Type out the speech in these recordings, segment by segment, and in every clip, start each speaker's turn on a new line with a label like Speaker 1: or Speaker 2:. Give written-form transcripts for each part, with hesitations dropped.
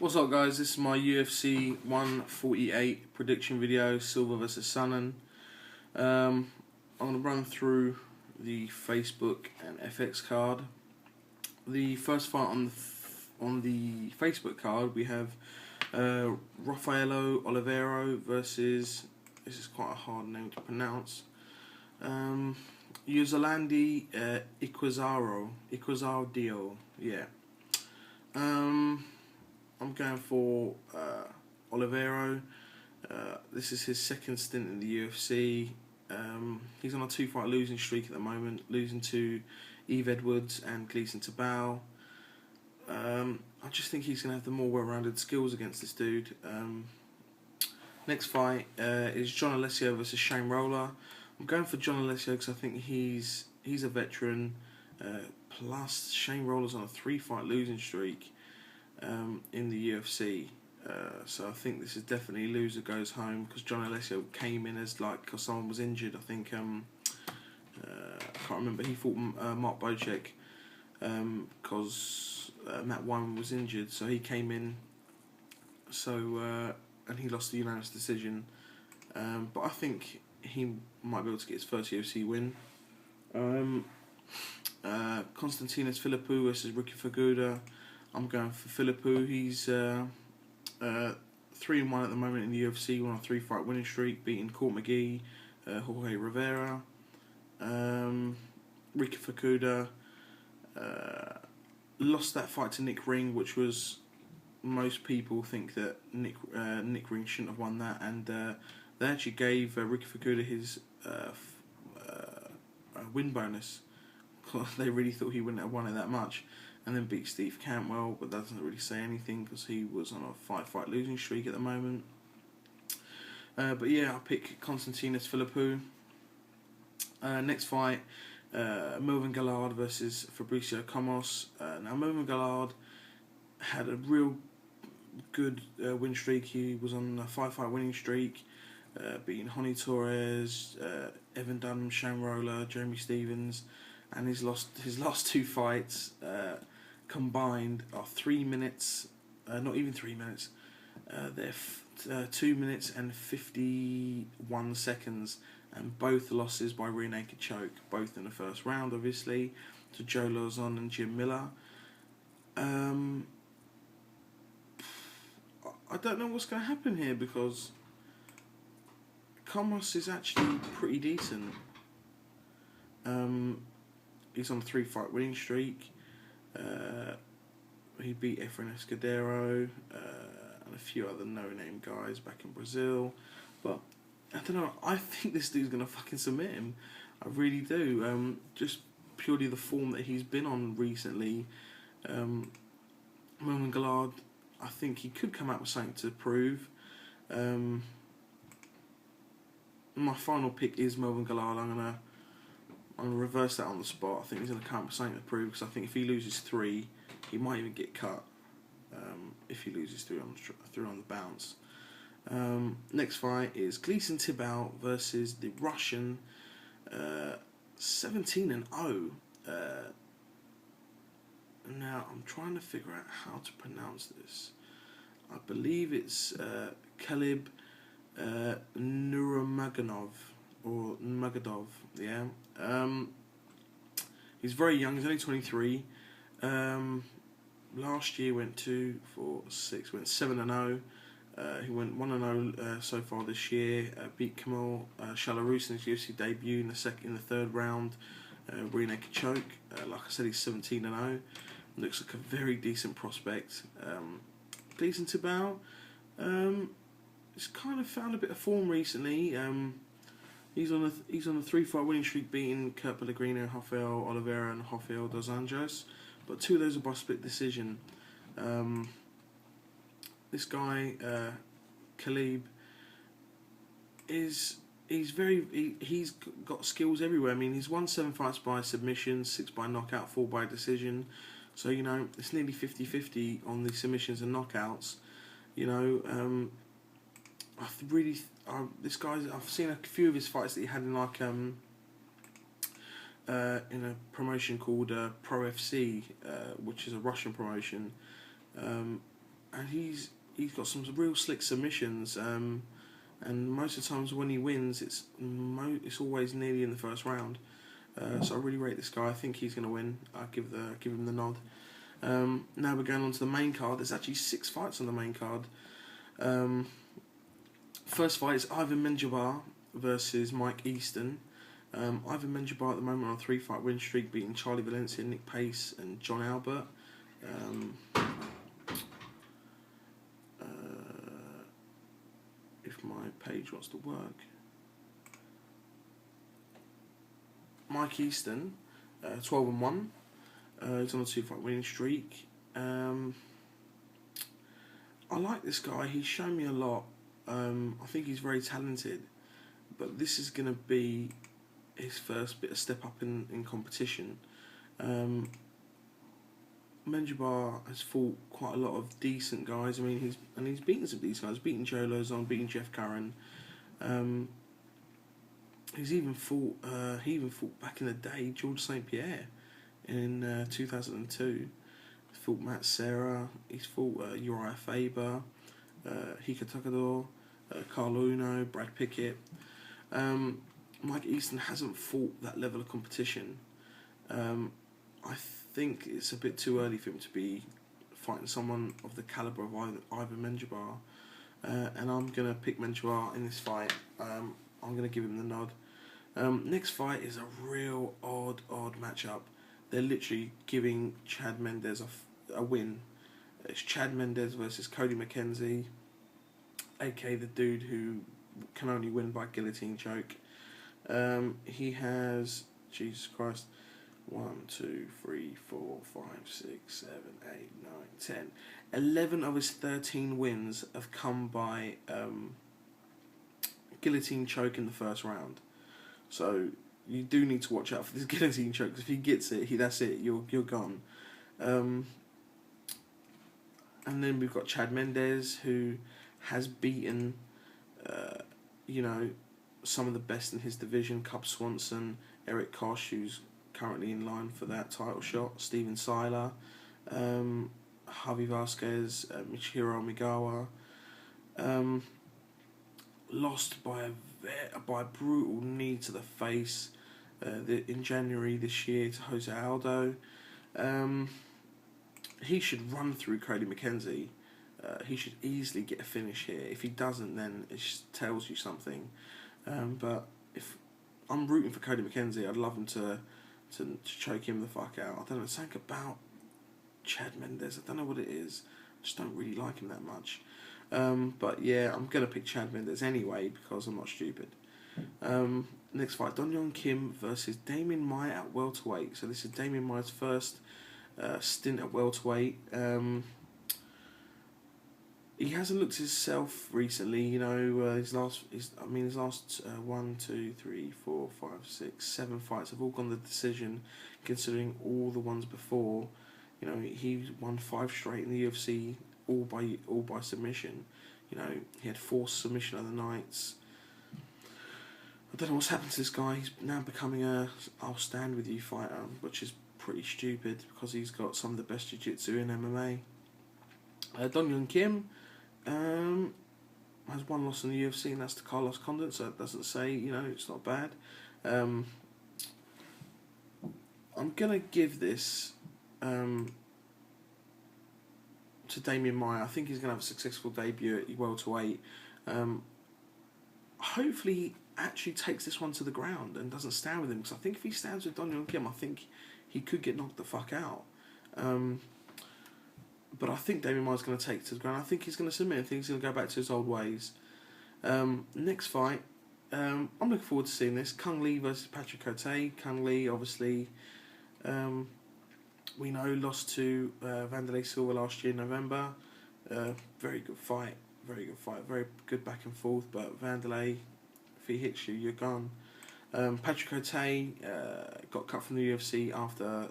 Speaker 1: What's up, guys? This is my UFC 148 prediction video, Silva versus Sonnon. I'm going to run through the Facebook and FX card. The first fight on the Facebook card, we have Rafaelo Oliveira versus, this is quite a hard name to pronounce, Yuzalandi Iquizardio, yeah. I'm going for Oliveira. This is his second stint in the UFC. He's on a 2-fight losing streak at the moment, losing to Eve Edwards and Gleason to bout. I just think he's going to have the more well-rounded skills against this dude. Next fight is John Alessio versus Shane Roller. I'm going for John Alessio because I think he's a veteran. Plus, Shane Roller's on a 3-fight losing streak in the UFC. So I think this is definitely loser goes home, because John Alessio came in as because someone was injured. I think I can't remember. He fought Mark Bocek because Matt Wyman was injured, so he came in. So and he lost the unanimous decision. But I think he might be able to get his first UFC win. Konstantinos Philippou versus Ricky Faguda. I'm going for Philippou. He's 3-1 at the moment in the UFC, on a 3-fight winning streak, beating Court McGee, Jorge Rivera. Ricky Faguda lost that fight to Nick Ring, which was, most people think that Nick Ring shouldn't have won that, and they actually gave Ricky Faguda his win bonus. They really thought he wouldn't have won it that much, and then beat Steve Cantwell, but that doesn't really say anything because he was on a 5-fight losing streak at the moment. But yeah, I'll pick Konstantinos Philippou. Next fight, Melvin Gallard versus Fabricio Comos. Now, Melvin Gallard had a real good win streak. He was on a 5-fight winning streak, beating Honey Torres, Evan Dunham, Shane Roller, Jeremy Stevens, and his last 2 fights combined are 3 minutes, not even 3 minutes, they're 2 minutes and 51 seconds, and both losses by rear naked choke, both in the first round, obviously, to Joe Lozon and Jim Miller. I don't know what's going to happen here, because Comos is actually pretty decent. He's on a 3-fight winning streak. He beat Efrain Escudero and a few other no-name guys back in Brazil. But I don't know, I think this dude's going to fucking submit him. I really do. Just purely the form that he's been on recently. Melvin Gallard, I think he could come out with something to prove. My final pick is Melvin Gallard. I'm gonna reverse that on the spot. I think he's going to come up with something to prove, because I think if he loses 3, he might even get cut. If he loses 3 on the bounce. Next fight is Gleason to bout versus the Russian 17-0. Now I'm trying to figure out how to pronounce this. I believe it's Kalib Nurmagomedov, or Magadov, yeah. He's very young, he's only 23. Last year went 2, 4, 6, went 7-0. He went 1-0 so far this year. Beat Kamal Shalarus in his UFC debut in the third round, rear naked choke. Like I said, he's 17-0. Looks like a very decent prospect. Decent to bout. He's kind of found a bit of form recently. He's on a 3-fight winning streak, beating Kurt Pellegrino, Rafael Oliveira, and Rafael dos Anjos, but 2 of those are by split decision. This guy, Khalib, he's got skills everywhere. I mean, he's won 7 fights by submission, 6 by knockout, 4 by decision. So, you know, it's nearly 50-50 on the submissions and knockouts. You know, I've seen a few of his fights that he had in in a promotion called Pro FC, which is a Russian promotion. and he's got some real slick submissions. And most of the times when he wins, it's always nearly in the first round. So I really rate this guy. I think he's going to win. I give him the nod. Now we're going on to the main card. There's actually 6 fights on the main card. First fight is Ivan Menjivar versus Mike Easton. Ivan Menjivar at the moment on a 3-fight win streak, beating Charlie Valencia, Nick Pace, and John Albert. If my page wants to work. Mike Easton, 12-1. He's on a 2-fight winning streak. I like this guy. He's shown me a lot. I think he's very talented, but this is going to be his first bit of step up in competition. Menjivar has fought quite a lot of decent guys. I mean, he's beaten some of these guys. Beaten Joe Lozon, beaten Jeff Curran. He's even fought. He even fought back in the day George St. Pierre in 2002. He fought Matt Serra. He's fought Uriah Faber, Hika Takador, Carl Uno, Brad Pickett. Mike Easton hasn't fought that level of competition. I think it's a bit too early for him to be fighting someone of the calibre of Ivan Menjivar. And I'm going to pick Menjivar in this fight. I'm going to give him the nod. Next fight is a real odd matchup. They're literally giving Chad Mendes a win. It's Chad Mendes versus Cody McKenzie, aka the dude who can only win by guillotine choke. He has, Jesus Christ, 1, 2, 3, 4, 5, 6, 7, 8, 9, 10. 11 of his 13 wins have come by guillotine choke in the first round. So you do need to watch out for this guillotine choke, because if he gets it, that's it. You're gone. And then we've got Chad Mendes, who has beaten, some of the best in his division. Cub Swanson, Eric Kosh, who's currently in line for that title shot. Steven Seiler, Javi Vasquez, Michiro Migawa. Lost by a brutal knee to the face in January this year to Jose Aldo. He should run through Cody McKenzie. He should easily get a finish here. If he doesn't, then it just tells you something. But if I'm rooting for Cody McKenzie, I'd love him to choke him the fuck out. I don't know, something about Chad Mendes, I don't know what it is. I just don't really like him that much. But yeah, I'm going to pick Chad Mendes anyway, because I'm not stupid. Next fight, Dong Hyun Kim versus Damien Maia at welterweight. So this is Damien Maia's first stint at welterweight. He hasn't looked himself recently, his last 1, 2, 3, 4, 5, 6, 7 fights have all gone the decision, considering all the ones before. He won 5 straight in the UFC, all by submission. He had 4 submission other nights. I don't know what's happened to this guy. He's now becoming a I'll stand with you fighter, which is pretty stupid, because he's got some of the best jiu-jitsu in MMA. Dong Hyun Kim has 1 loss in the UFC, and that's to Carlos Condit, so it doesn't say, it's not bad. I'm going to give this to Damien Maia. I think he's going to have a successful debut at welterweight. Hopefully he actually takes this one to the ground and doesn't stand with him, because I think if he stands with Dong Hyun Kim, I think he could get knocked the fuck out. But I think Damien Maia's going to take it to the ground. I think he's going to submit. I think he's going to go back to his old ways. Next fight, I'm looking forward to seeing this. Kung Lee versus Patrick Cote. Kung Lee, obviously, we know, lost to Vanderlei Silva last year in November. Very good fight. Very good back and forth. But Vanderlei, if he hits you, you're gone. Patrick Cote got cut from the UFC after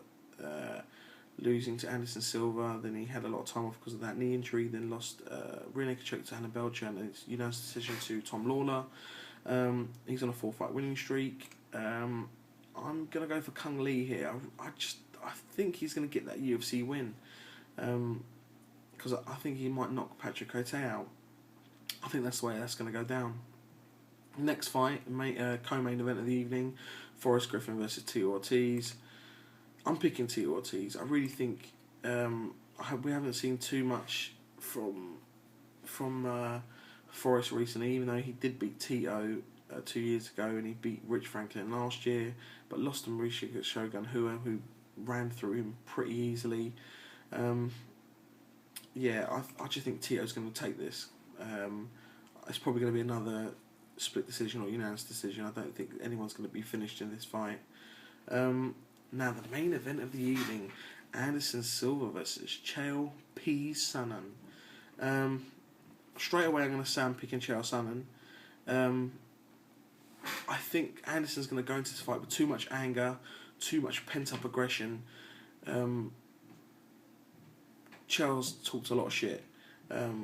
Speaker 1: losing to Anderson Silva. Then he had a lot of time off because of that knee injury. Then lost rear naked choke to Hannah Belcher, and it's unanimous decision to Tom Lawler. He's on a 4-fight winning streak. I'm gonna go for Kung Lee here. I think he's gonna get that UFC win, because because I think he might knock Patrick Cote out. I think that's the way that's going to go down. Next fight, co-main event of the evening, Forrest Griffin versus Tito Ortiz. I'm picking Tito Ortiz. I really think we haven't seen too much from Forrest recently, even though he did beat Tito 2 years ago and he beat Rich Franklin last year, but lost to Mauricio Shogun Rua, who ran through him pretty easily. I just think Tito's going to take this. It's probably going to be another split decision or unanimous decision. I don't think anyone's going to be finished in this fight. Now, the main event of the evening, Anderson Silva versus Chael Sonnen. Straight away, I'm going to say I'm picking Chael Sonnen. I think Anderson's going to go into this fight with too much anger, too much pent-up aggression. Chael's talked a lot of shit.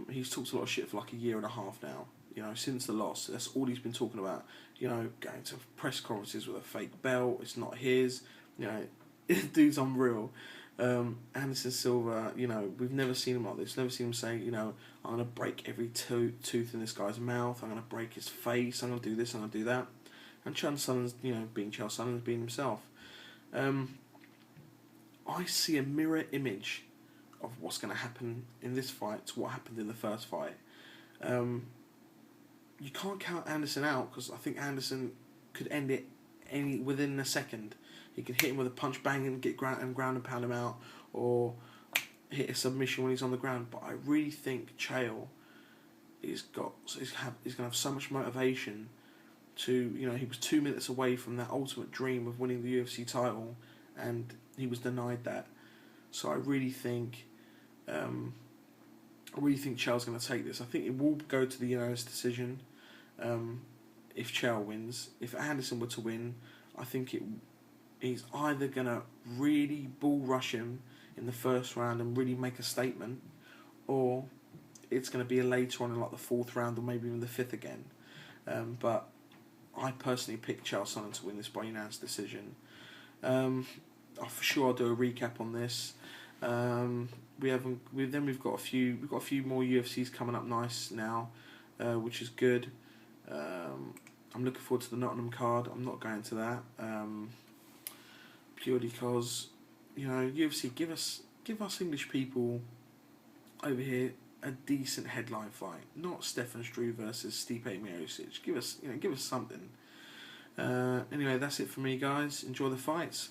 Speaker 1: He's talked a lot of shit for like a year and a half now. Since the loss, that's all he's been talking about. Going to press conferences with a fake belt. It's not his. Dude's unreal. Anderson Silva, we've never seen him like this. Never seen him say, I'm going to break every tooth in this guy's mouth. I'm going to break his face. I'm going to do this. I'm going to do that. And Chael Sonnen's, being Chael Sonnen's being himself. I see a mirror image of what's going to happen in this fight to what happened in the first fight. You can't count Anderson out because I think Anderson could end it within a second. He could hit him with a punch, bang, and get ground and pound him out, or hit a submission when he's on the ground. But I really think Chael is going to have so much motivation to, he was 2 minutes away from that ultimate dream of winning the UFC title, and he was denied that. So I really think Chael's going to take this. I think it will go to the unanimous decision if Chael wins. If Anderson were to win, I think he's either going to really bull rush him in the first round and really make a statement, or it's going to be later on in like the fourth round or maybe even the fifth again. But I personally picked Chael Sonnen to win this by unanimous decision. For sure I'll do a recap on this. We've got a few more UFCs coming up nice now, which is good. I'm looking forward to the Nottingham card. I'm not going to that purely because UFC give us English people over here a decent headline fight, not Stefan Struve versus Stipe Miocic. Give us something. Anyway, that's it for me, guys. Enjoy the fights.